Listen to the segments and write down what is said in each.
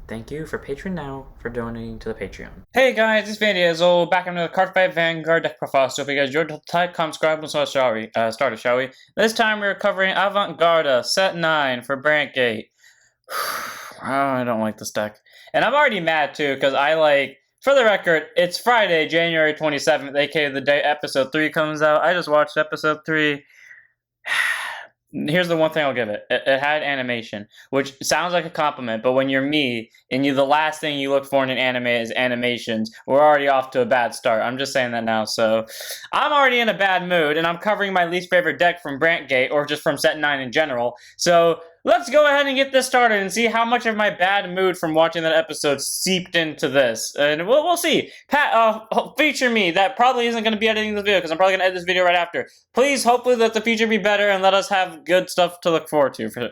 Thank you for Patreon now for donating to the Patreon. Hey guys, this video is all back into the Card Fight Vanguard deck profile. So if you guys enjoyed the type, comment, subscribe, and start, shall we? This time we're covering Avantgarda, set 9 for Brandt. Oh, I don't like this deck. And I'm already mad too, because for the record, it's Friday, January 27th, aka the day episode 3 comes out. I just watched episode 3. Here's the one thing I'll give it. It had animation, which sounds like a compliment, but when you're me, and the last thing you look for in an anime is animations, we're already off to a bad start. I'm just saying that now, so I'm already in a bad mood, and I'm covering my least favorite deck from Brandt, or just from set 9 in general, so let's go ahead and get this started and see how much of my bad mood from watching that episode seeped into this. And we'll see. Feature me. That probably isn't going to be editing this video because I'm probably going to edit this video right after. Please, hopefully let the feature be better and let us have good stuff to look forward to for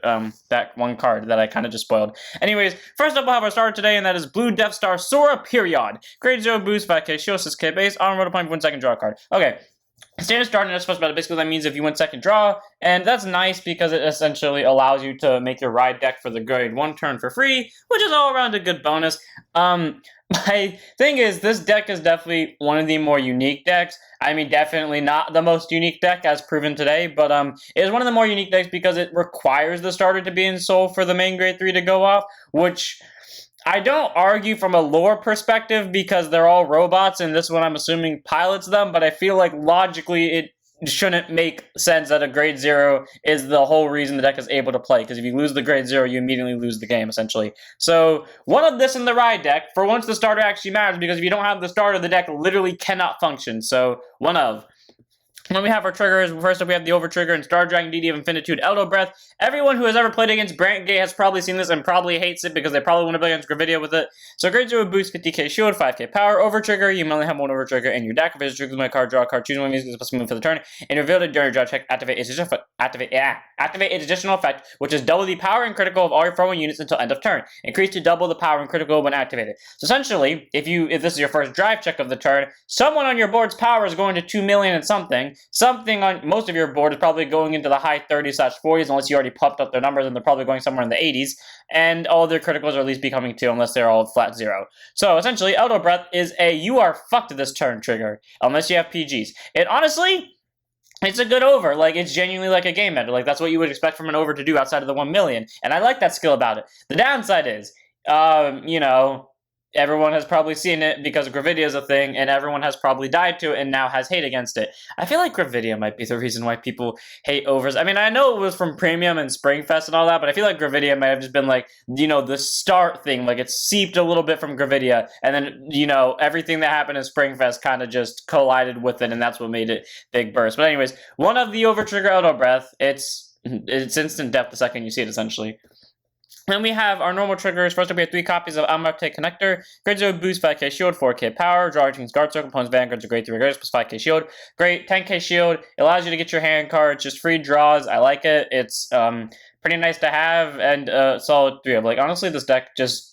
that one card that I kind of just spoiled. Anyways, first up we'll have our starter today, and that is Blue Deathster Sora Piriod. Grade 0 boost, 5k shield, 6k base, on road point, 1 second draw card. Okay. Standard starting not supposed to matter. Basically, that means if you win second draw, and that's nice because it essentially allows you to make your ride deck for the grade 1 turn for free, which is all around a good bonus. My thing is, this deck is definitely one of the more unique decks. I mean, definitely not the most unique deck as proven today, but it is one of the more unique decks because it requires the starter to be in soul for the main grade 3 to go off, which I don't argue from a lore perspective because they're all robots and this one I'm assuming pilots them, but I feel like logically it shouldn't make sense that a grade 0 is the whole reason the deck is able to play, because if you lose the grade 0, you immediately lose the game, essentially. So, one of this in the ride deck, for once the starter actually matters, because if you don't have the starter, the deck literally cannot function, so one of. When we have our triggers, first up we have the Over Trigger and Star Dragon Deity of Infinitude Eldobreath. Everyone who has ever played against Brandt has probably seen this and probably hates it because they probably want to play against Gravidia with it. So grade 0 boost 50k shield, 5k power. Over Trigger, you only have one Over Trigger in your deck. If it's triggers my card, draw a card, choose one music is supposed to move for the turn, and reveal it during your draw check, activate its additional effect, which is double the power and critical of all your throwing units until end of turn. Increase to double the power and critical when activated. So essentially, if this is your first drive check of the turn, someone on your board's power is going to 2 million and something on most of your board is probably going into the high 30s/40s, unless you already popped up their numbers, and they're probably going somewhere in the 80s, and all their criticals are at least becoming 2, unless they're all flat 0. So essentially, Eldobreath is a you are fucked this turn trigger, unless you have PGs. And honestly, it's a good over. Like, it's genuinely like a game ender. Like, that's what you would expect from an over to do outside of the 1 million, and I like that skill about it. The downside is, everyone has probably seen it because Gravidia is a thing, and everyone has probably died to it and now has hate against it. I feel like Gravidia might be the reason why people hate overs. I mean, I know it was from Premium and Springfest and all that, but I feel like Gravidia might have just been like, the start thing. Like, it seeped a little bit from Gravidia, and then, everything that happened in Springfest kind of just collided with it, and that's what made it big burst. But anyways, one of the Over-Trigger Eldobreath, it's instant death the second you see it, essentially. Then we have our normal triggers. First up, we have 3 copies of Untitled Connector. Grade 0 boost, 5k shield, 4k power. Draw your team's guard circle. Opponent's vanguards are grade 3 guards plus 5k shield. Great, 10k shield. It allows you to get your hand cards, just free draws. I like it. It's pretty nice to have, and solid 3 of. Like, honestly, this deck this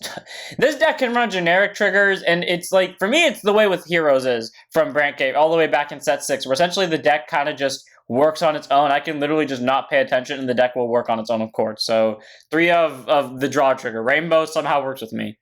deck can run generic triggers, and it's like, for me, it's the way with Heroes is from Brandt all the way back in set 6, where essentially the deck kind of just works on its own. I can literally just not pay attention and the deck will work on its own, of course. So 3 of the draw trigger. Rainbow somehow works with me.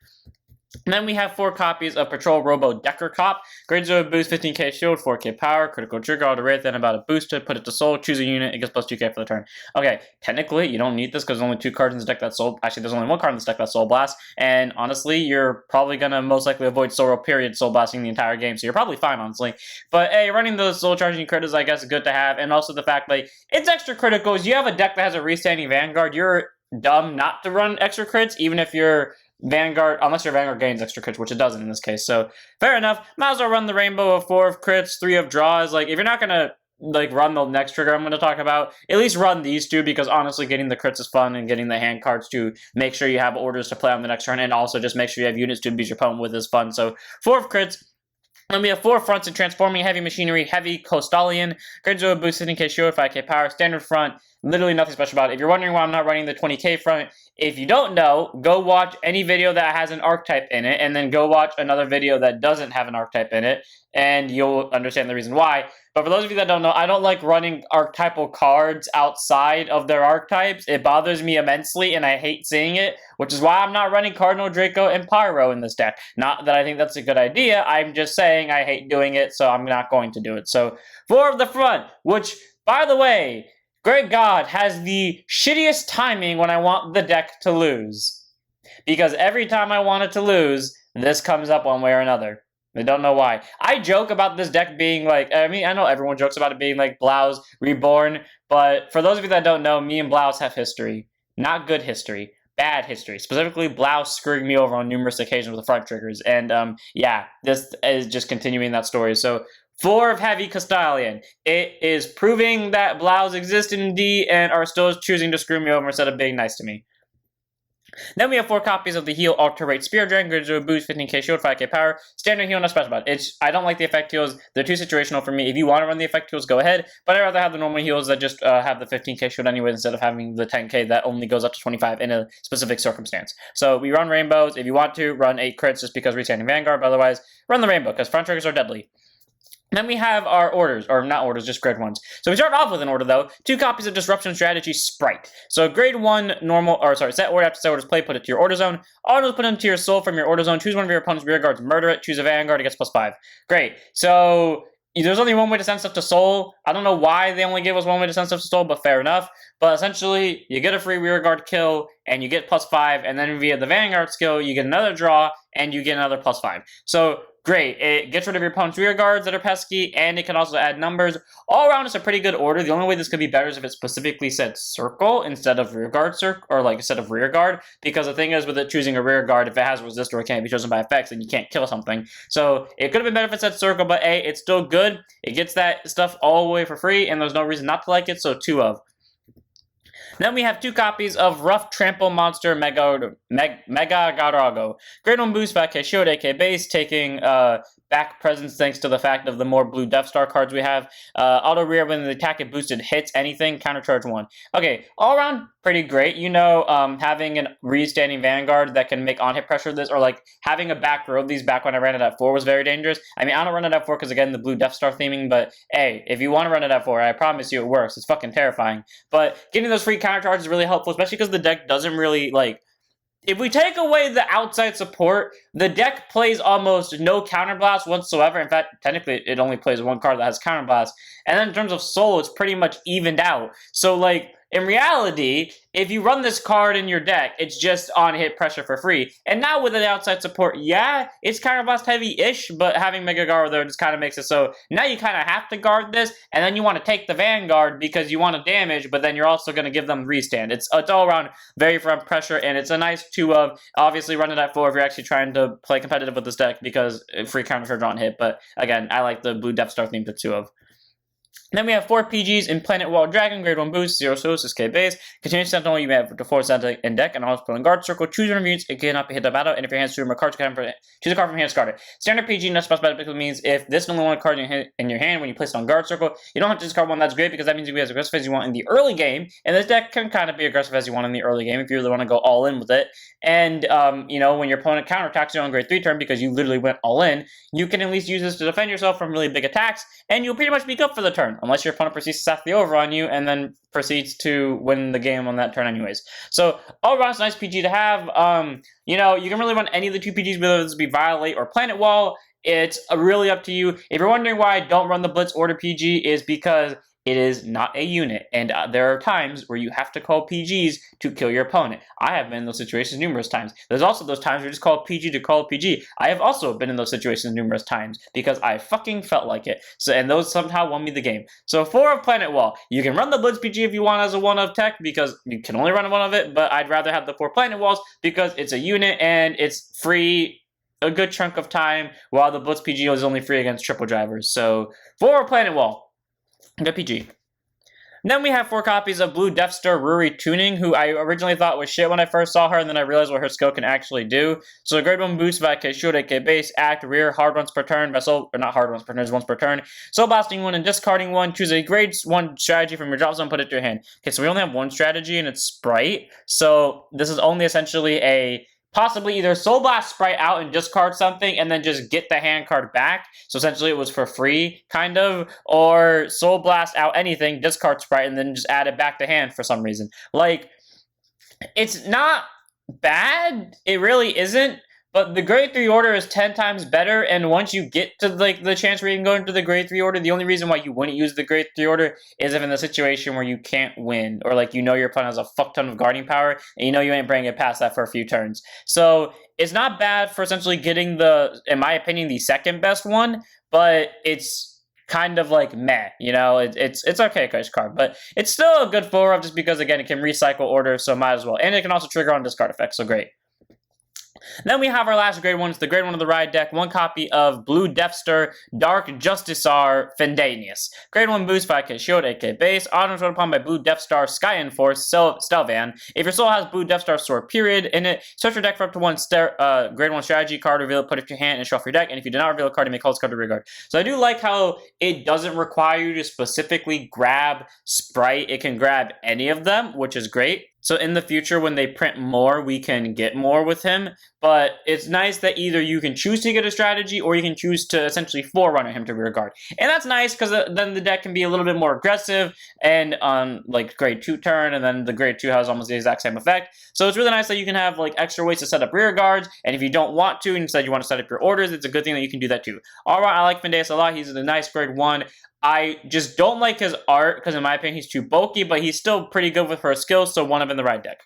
And then we have 4 copies of Patrol Robo Decker Cop. Grade 0 boost, 15k shield, 4k power, critical trigger, Eldobreath, then about a boost to put it to soul, choose a unit, it gets plus 2k for the turn. Okay, technically, you don't need this because there's only 2 cards in this deck that's soul. Actually, there's only 1 card in this deck that's Soul Blast, and honestly, you're probably going to most likely avoid Sora Piriod Soul Blasting the entire game, so you're probably fine, honestly. But hey, running those soul charging critters, I guess, is good to have, and also the fact that it's extra criticals. You have a deck that has a restanding Vanguard, you're dumb not to run extra crits, even if you're Vanguard, unless your Vanguard gains extra crits, which it doesn't in this case. So, fair enough. Might as well run the rainbow of 4 of crits, 3 of draws. Like, if you're not gonna, run the next trigger I'm gonna talk about, at least run these 2, because honestly, getting the crits is fun, and getting the hand cards to make sure you have orders to play on the next turn, and also just make sure you have units to beat your opponent with is fun. So, 4 of crits. Then we have 4 fronts in Transforming Heavy Machinery, Heavy Coastalian, Grade 0 boost, 15k shield, 5k power, standard front. Literally nothing special about it. If you're wondering why I'm not running the 20k front, if you don't know, go watch any video that has an archetype in it, and then go watch another video that doesn't have an archetype in it, and you'll understand the reason why. But for those of you that don't know, I don't like running archetypal cards outside of their archetypes. It bothers me immensely, and I hate seeing it, which is why I'm not running Cardinal, Draco, and Pyro in this deck. Not that I think that's a good idea, I'm just saying I hate doing it, so I'm not going to do it. So, 4 of the front, which, by the way, Great God has the shittiest timing when I want the deck to lose. Because every time I want it to lose, this comes up one way or another. I don't know why. I joke about this deck being like, I mean, I know everyone jokes about it being like Blau's Reborn, but for those of you that don't know, me and Blaus have history. Not good history. Bad history. Specifically, Blau screwing me over on numerous occasions with the front triggers. And yeah, this is just continuing that story. So, 4 of Heavy Castalian. It is proving that Blaus exist in D and are still choosing to screw me over instead of being nice to me. Then we have 4 copies of the Heal Alter Rate Spear Dragon, graded to a boost, 15k shield, 5k power. Standard heal, no special about it. I don't like the effect heals. They're too situational for me. If you want to run the effect heals, go ahead. But I'd rather have the normal heals that just have the 15k shield anyway, instead of having the 10k that only goes up to 25 in a specific circumstance. So we run rainbows. If you want to, run 8 crits just because restanding Vanguard. But otherwise, run the rainbow because front triggers are deadly. Then we have our orders, or not orders, just grade 1s. So we start off with an order, though. 2 copies of Disruption Strategy Sprite. So grade 1 normal, or sorry, set order after set order's play, put it to your order zone. Autos put into your soul from your order zone. Choose one of your opponent's rear guards, murder it. Choose a Vanguard, it gets +5. Great. So there's only one way to send stuff to soul. I don't know why they only gave us one way to send stuff to soul, but fair enough. But essentially, you get a free rear guard kill, and you get +5, and then via the Vanguard skill, you get another draw, and you get another +5. So great, it gets rid of your opponent's rear guards that are pesky, and it can also add numbers. All around, it's a pretty good order. The only way this could be better is if it specifically said circle instead of rear guard circle, or like instead of rear guard, because the thing is with it choosing a rear guard, if it has resist or it can't be chosen by effects, then you can't kill something. So it could have been better if it said circle, but hey, it's still good. It gets that stuff all the way for free, and there's no reason not to like it, so 2 of. Then we have 2 copies of Rough Trample Monster Megagrago. Grade 1 boost, 5k shield, 8k base, taking back presence thanks to the fact of the more blue Deathster cards we have. Auto rear when the attack it boosted hits anything, countercharge 1. Okay, all around pretty great. You know, having a restanding Vanguard that can make on-hit pressure this, or like having a back row of these back when I ran it at 4 was very dangerous. I mean, I don't run it at 4 because again, the blue Deathstar theming, but hey, if you want to run it at 4, I promise you it works. It's fucking terrifying. But getting those free countercharges is really helpful, especially because the deck doesn't really, like, if we take away the outside support, the deck plays almost no counterblast whatsoever. In fact, technically, it only plays 1 card that has counterblast. And then in terms of solo, it's pretty much evened out. So, like, in reality, if you run this card in your deck, it's just on-hit pressure for free. And now with the outside support, yeah, it's counterblast heavy-ish, but having Megagrago there just kind of makes it so now you kind of have to guard this, and then you want to take the Vanguard because you want to damage, but then you're also going to give them restand. It's all around very front pressure, and it's a nice 2 of. Obviously, run it at 4 if you're actually trying to play competitive with this deck because free countercharge on hit, but again, I like the blue Deathstar theme to 2 of. Then we have 4 PGs in Planet Wall Dragon, grade 1 boost, 0 soul, 6k base. Continuous Sentinel, you may have to 4 Sentinel in deck, and always put in guard circle. Choose one of your units, it cannot be hit the battle, and if your hands choose a card, choose a card from hand, discard it. Standard PG, no special basically means if this is only one card in your hand when you place it on guard circle, you don't have to discard one. That's great because that means you can be as aggressive as you want in the early game, and this deck can kind of be aggressive as you want in the early game if you really want to go all in with it. And, you know, when your opponent counterattacks you on grade 3 turn because you literally went all in, you can at least use this to defend yourself from really big attacks, and you'll pretty much be good for the turn, unless your opponent proceeds to stack the over on you and then proceeds to win the game on that turn anyways. So all around, it's a nice PG to have. You know, you can really run any of the 2 PGs, whether this be Violate or Planet Wall. It's really up to you. If you're wondering why I don't run the Blitz Order PG, is because it is not a unit, and there are times where you have to call PGs to kill your opponent. I have been in those situations numerous times. There's also those times where you just call PG to call PG. I have also been in those situations numerous times because I fucking felt like it. So, and those somehow won me the game. So 4 of Planet Wall. You can run the Blitz PG if you want as a 1 of tech because you can only run 1 of it, but I'd rather have the 4 Planet Walls because it's a unit and it's free a good chunk of time while the Blitz PG is only free against triple drivers. So 4 Planet Wall. Good PG. Then we have 4 copies of Blue Deathster Ruri Tuning, who I originally thought was shit when I first saw her, and then I realized what her skill can actually do. So a grade 1 boost by Shield, base, act, rear, hard ones per turn, or not hard ones per turn, just once per turn. Soul Blasting 1 and discarding 1. Choose a grade 1 strategy from your drop zone, put it to your hand. Okay, so we only have 1 strategy, and it's Sprite. So this is only essentially a possibly either Soul Blast Sprite out and discard something and then just get the hand card back. So essentially it was for free, kind of. Or Soul Blast out anything, discard Sprite, and then just add it back to hand for some reason. Like, it's not bad. It really isn't. But the grade 3 order is 10 times better, and once you get to like the chance where you can go into the grade 3 order, the only reason why you wouldn't use the grade 3 order is if in the situation where you can't win, or like your opponent has a fuck ton of guarding power, and you ain't bringing it past that for a few turns. So it's not bad for essentially getting in my opinion, the second best one, but it's kind of like meh, it's okay case card, but it's still a good 4-of just because again it can recycle order, so might as well, and it can also trigger on discard effects, so great. Then we have our last grade 1. It's the grade 1 of the ride deck. 1 copy of Blue Deathster Dark Justiciar Fendanius. Grade 1 boost by Shield, base. Auto controlled upon by Blue Deathstar Sky Enforce Stelvan. If your soul has Blue Deathstar Sword Piriod in it, search your deck for up to 1 grade 1 strategy card, reveal it, put it to your hand, and shuffle your deck. And if you do not reveal a card, you may call this card to regard. So I do like how it doesn't require you to specifically grab Sprite. It can grab any of them, which is great. So in the future, when they print more, we can get more with him. But it's nice that either you can choose to get a strategy, or you can choose to essentially forerunner him to rear guard. And that's nice, because then the deck can be a little bit more aggressive, and on like grade 2 turn, and then the grade 2 has almost the exact same effect. So it's really nice that you can have like extra ways to set up rear guards, and if you don't want to, and instead you want to set up your orders, it's a good thing that you can do that too. Alright, I like Fendanius a lot. He's a nice grade 1. I just don't like his art, because in my opinion, he's too bulky, but he's still pretty good with her skills, so 1 of in the right deck.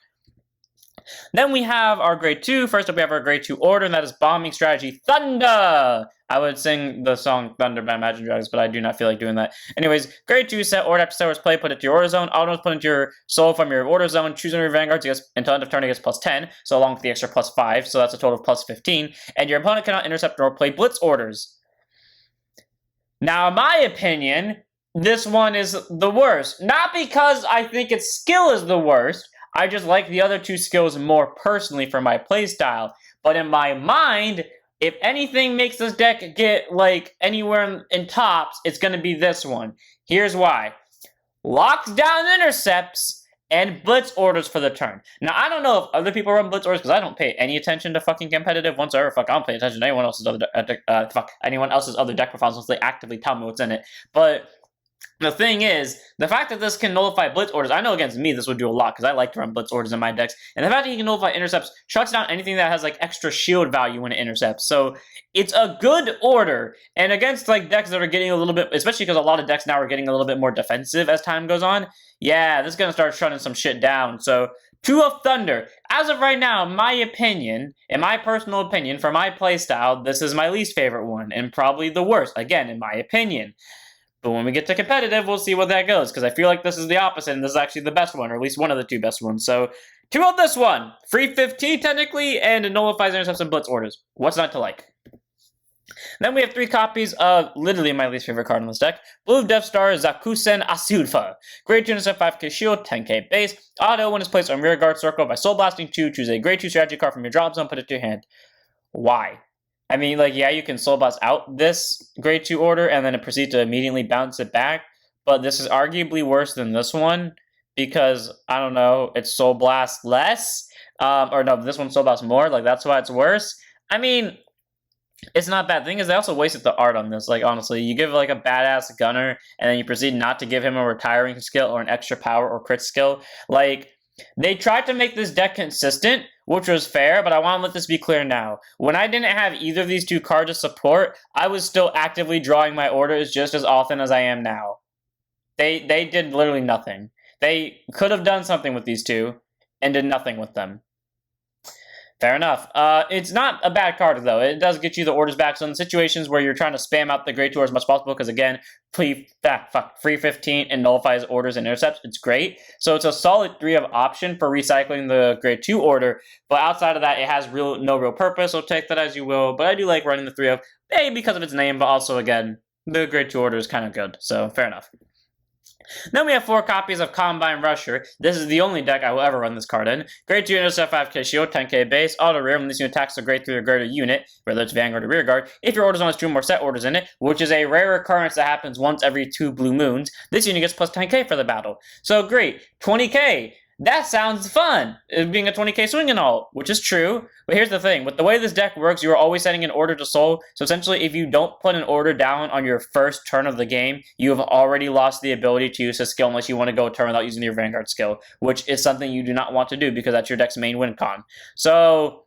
Then we have our grade 2. First up, we have our grade 2 order, and that is Bombing Strategy Thunder! I would sing the song Thunder by Imagine Dragons, but I do not feel like doing that. Anyways, grade 2 set, order after Sora's play, put it to your order zone. Autos put into your soul from your order zone. Choose one of your vanguards until end of turn, it gets plus 10, so along with the extra plus 5, so that's a total of plus 15. And your opponent cannot intercept or play blitz orders. Now, in my opinion, this one is the worst. Not because I think its skill is the worst. I just like the other 2 skills more personally for my playstyle. But in my mind, if anything makes this deck get like anywhere in tops, it's going to be this one. Here's why. Locks down intercepts and blitz orders for the turn. Now, I don't know if other people run blitz orders, because I don't pay any attention to fucking competitive whatsoever. Fuck, I don't pay attention to anyone else's other deck profiles unless they actively tell me what's in it. But the thing is, the fact that this can nullify blitz orders, I know against me this would do a lot, because I like to run blitz orders in my decks, and the fact that you can nullify intercepts shuts down anything that has like extra shield value when it intercepts. So it's a good order, and against like decks that are getting a little bit, especially because a lot of decks now are getting a little bit more defensive as time goes on, yeah, this is going to start shutting some shit down. So 2 of Thunder. As of right now, in my personal opinion, for my playstyle, this is my least favorite one, and probably the worst, again, in my opinion. But when we get to competitive, we'll see what that goes, because I feel like this is the opposite, and this is actually the best one, or at least one of the 2 best ones. So 2 of this one. Free 15, technically, and it nullifies intercepts and blitz orders. What's not to like? Then we have 3 copies of literally my least favorite card in this deck. Blue Deathstar Zakusen Asilfa. Grade 2 intercept 5k shield, 10k base. Auto, when it's placed on rear guard circle by Soul Blasting 2, choose a grade 2 strategy card from your drop zone, put it to your hand. Why? I mean, like, yeah, you can Soul Blast out this grade 2 order and then it proceeds to immediately bounce it back, but this is arguably worse than this one because, I don't know, it's Soul Blast less, or no, this one Soul Blast more, like, that's why it's worse. I mean, it's not bad. The thing is, they also wasted the art on this, like, honestly. You give, like, a badass gunner, and then you proceed not to give him a retiring skill or an extra power or crit skill. Like, they tried to make this deck consistent, which was fair, but I want to let this be clear now. When I didn't have either of these 2 cards to support, I was still actively drawing my orders just as often as I am now. They did literally nothing. They could have done something with these 2, and did nothing with them. Fair enough. It's not a bad card, though. It does get you the orders back. So in situations where you're trying to spam out the grade 2 as much as possible, because again, free 15 and nullifies orders and intercepts, it's great. So it's a solid 3 of option for recycling the grade 2 order. But outside of that, it has no real purpose, so take that as you will. But I do like running the 3 of, A, because of its name, but also, again, the grade 2 order is kind of good. So fair enough. Then we have 4 copies of Combine Rusher. This is the only deck I will ever run this card in. Grade 2 intercept 5k shield, 10k base, auto rear when this unit attacks a grade 3 or greater unit, whether it's Vanguard or Rearguard, if your order zone has 2 more set orders in it, which is a rare occurrence that happens once every 2 blue moons, this unit gets plus 10k for the battle. So great, 20k. That sounds fun, being a 20k swing and all, which is true. But here's the thing, with the way this deck works, you are always setting an order to soul. So essentially, if you don't put an order down on your first turn of the game, you have already lost the ability to use a skill unless you want to go a turn without using your Vanguard skill, which is something you do not want to do because that's your deck's main win con. So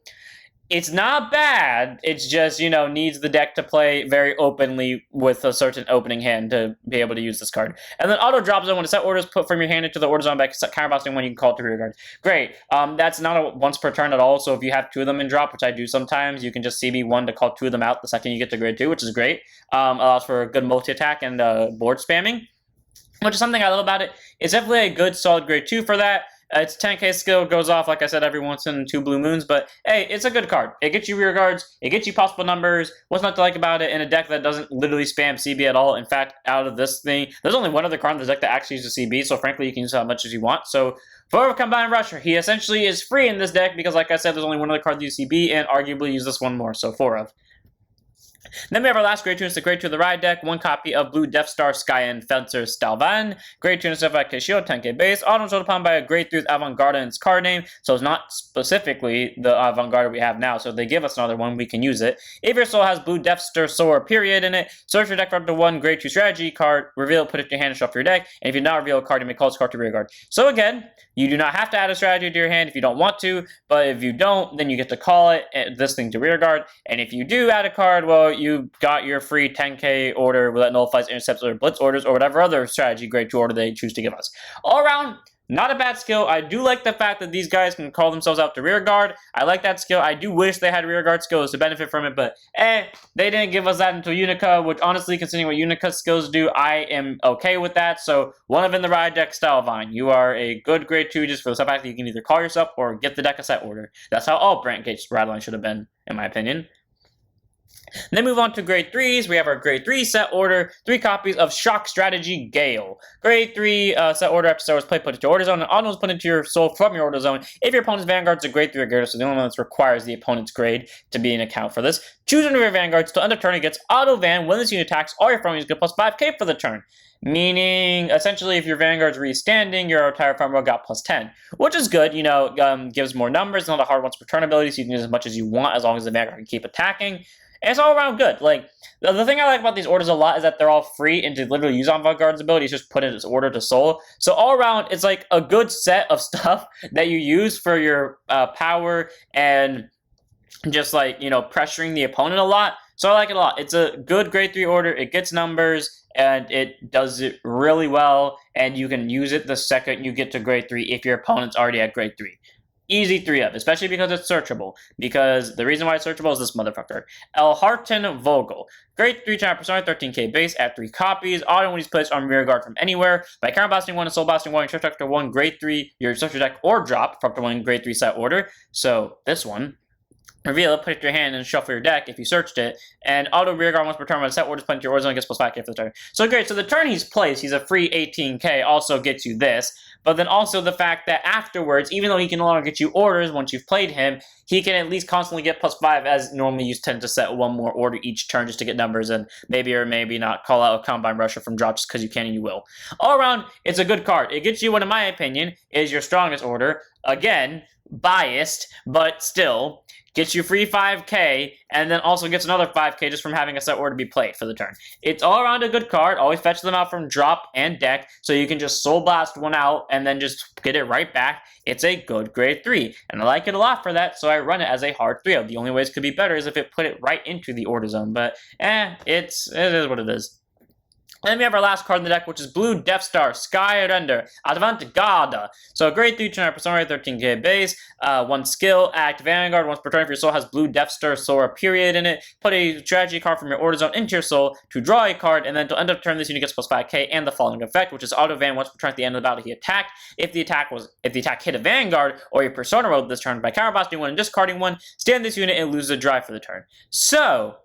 it's not bad, it's just, you know, needs the deck to play very openly with a certain opening hand to be able to use this card. And then auto drop zone, when a set order is put from your hand into the order zone by counterbalancing one, you can call it to rear guard. Great, that's not a once per turn at all, so if you have 2 of them in drop, which I do sometimes, you can just CB1 to call 2 of them out the second you get to grade 2, which is great. Allows for good multi-attack and board spamming, which is something I love about it. It's definitely a good solid grade 2 for that. Its 10k skill goes off, like I said, every once in 2 blue moons, but hey, it's a good card. It gets you rear guards, it gets you possible numbers. What's not to like about it in a deck that doesn't literally spam CB at all? In fact, out of this thing, there's only one other card in the deck that actually uses CB, so frankly, you can use how much as you want. So for Combine Rusher, he essentially is free in this deck because, like I said, there's only one other card that uses CB, and arguably use this one more, so 4 of. Then we have our last grade 2, it's the grade 2 of the ride deck, 1 copy of Blue Deathster Sky and Fencer Stalvan, grade 2 intercept 5k shield, 10k base, auto sold upon by a grade 3 with Avantgarda in its card name, so it's not specifically the Avantgarda we have now, so if they give us another one, we can use it. If your soul has Blue Deathster Sora Piriod in it, search your deck for up to 1 grade 2 strategy card, reveal it, put it in your hand, and shuffle your deck, and if you do not reveal a card, you may call this card to rear guard. So again, you do not have to add a strategy to your hand if you don't want to, but if you don't, then you get to call it, this thing to rear guard, and if you do add a card, well, you got your free 10k order that nullifies intercepts or blitz orders or whatever other strategy grade 2 order they choose to give us. All around, not a bad skill. I do like the fact that these guys can call themselves out to rear guard. I like that skill. I do wish they had rear guard skills to benefit from it, but they didn't give us that until Unica, which honestly, considering what Unica's skills do, I am okay with that. So 1 of in the ride deck, Stalvine. You are a good grade 2 just for the fact that you can either call yourself or get the deck a set order. That's how all Brandt Gates ride line should have been, in my opinion. Then move on to grade 3s. We have our grade 3 set order, 3 copies of Shock Strategy Gale. Grade 3 set order after Sora's play, put it to your order zone, and auto is put into your soul from your order zone. If your opponent's Vanguard's a grade 3 or greater, so the only one that requires the opponent's grade to be in account for this. Choose one of your Vanguards till end of turn. It gets auto van when this unit attacks. All your farm units get plus 5k for the turn. Meaning, essentially, if your Vanguard's re-standing, your entire farm row got plus 10. Which is good, you know, gives more numbers, not a hard once per turn ability, so you can use as much as you want as long as the Vanguard can keep attacking. And it's all around good. Like, the thing I like about these orders a lot is that they're all free, and to literally use Avantgarda's abilities, just put it as order to soul. So all around, it's like a good set of stuff that you use for your power and just like, you know, pressuring the opponent a lot. So I like it a lot. It's a good grade 3 order. It gets numbers, and it does it really well, and you can use it the second you get to grade 3 if your opponent's already at grade 3. Easy 3 of, especially because it's searchable. Because the reason why it's searchable is this motherfucker. Elharton Vogel. Grade 3 channel persona, 13k base at 3 copies. Auto when he's placed on rear guard from anywhere. By counter blasting 1 and soul blasting 1, you search after 1 grade 3, your search your deck or drop for up to 1 grade 3 set order. So this one. Reveal it, put it in your hand, and shuffle your deck if you searched it. And auto rear guard once per turn when a set order is put into your order zone, gets plus 5k for the turn. So great, so the turn he's placed, he's a free 18k, also gets you this. But then also the fact that afterwards, even though he can no longer get you orders once you've played him, he can at least constantly get plus 5, as normally you tend to set 1 more order each turn just to get numbers, and maybe or maybe not call out a Combine Rusher from drop just because you can and you will. All around, it's a good card. It gets you what, in my opinion, is your strongest order. Again, biased, but still. Gets you free 5k, and then also gets another 5k just from having a set order to be played for the turn. It's all around a good card. Always fetch them out from drop and deck, so you can just soul blast one out and then just get it right back. It's a good grade 3, and I like it a lot for that, so I run it as a hard 3. The only ways it could be better is if it put it right into the order zone, but it is what it is. And then we have our last card in the deck, which is Blue Deathster Sky Render Avantgarda. So grade 3 turn persona, 13k base, 1 skill, act Vanguard. Once per turn, if your soul has Blue Deathster Sora Piriod in it, put a strategy card from your order zone into your soul to draw a card, and then to end of turn, this unit gets plus 5k and the following effect, which is auto van once per turn at the end of the battle he attacked. If the attack hit a Vanguard or your persona rolled this turn by counterblasting 1 and discarding 1, stand this unit and lose a drive for the turn. So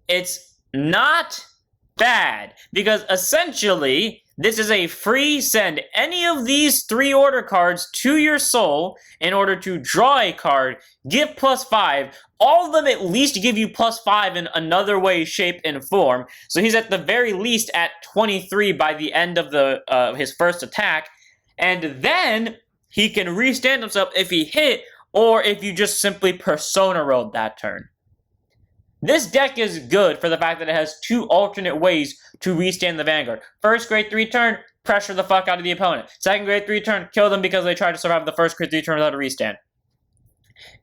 it's not bad, because essentially this is a free send any of these 3 order cards to your soul in order to draw a card, give +5, all of them at least give you +5 in another way, shape, and form. So he's at the very least at 23 by the end of his first attack, and then he can restand himself if he hit, or if you just simply Persona rolled that turn. This deck is good for the fact that it has 2 alternate ways to restand the Vanguard. First grade 3 turn, pressure the fuck out of the opponent. Second grade 3 turn, kill them because they tried to survive the first grade 3 turn without a restand.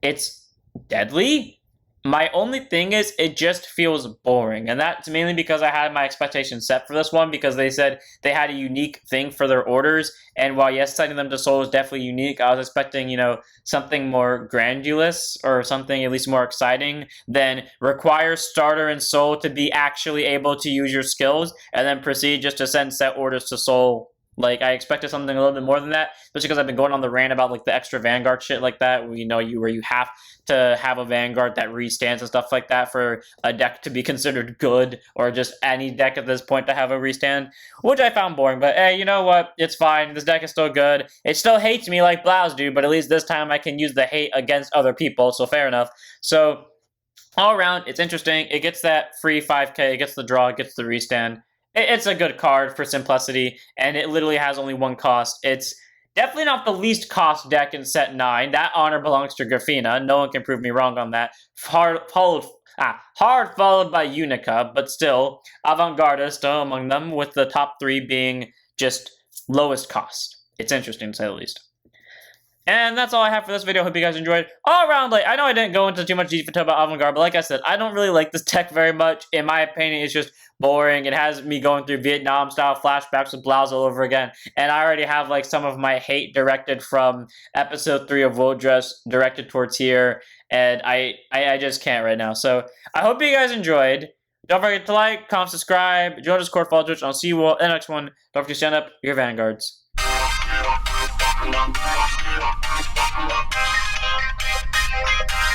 It's deadly. My only thing is, it just feels boring. And that's mainly because I had my expectations set for this one, because they said they had a unique thing for their orders. And while, yes, sending them to Soul is definitely unique, I was expecting, you know, something more grandiose, or something at least more exciting than require starter and Soul to be actually able to use your skills, and then proceed just to send set orders to Soul. Like, I expected something a little bit more than that, especially because I've been going on the rant about, like, the extra Vanguard shit like that, where you have to have a Vanguard that restands and stuff like that for a deck to be considered good, or just any deck at this point to have a restand, which I found boring. But hey, you know what? It's fine. This deck is still good. It still hates me like Blouse do, but at least this time I can use the hate against other people, so fair enough. So, all around, it's interesting. It gets that free 5k, it gets the draw, it gets the restand. It's a good card for simplicity, and it literally has only 1 cost. It's definitely not the least cost deck in set 9. That honor belongs to Grafina. No one can prove me wrong on that. Hard followed by Unica, but still, Avantgarda is still among them, with the top 3 being just lowest cost. It's interesting, to say the least. And that's all I have for this video. Hope you guys enjoyed. All around, like, I know I didn't go into too much detail about Avantgarda, but like I said, I don't really like this deck very much. In my opinion, it's just boring. It has me going through Vietnam-style flashbacks with Blouse all over again. And I already have, like, some of my hate directed from Episode 3 of World Dress directed towards here. And I just can't right now. So, I hope you guys enjoyed. Don't forget to like, comment, subscribe, join Discord, follow Twitch, and I'll see you all in the next one. Don't forget to stand up your Vanguards. Thank you.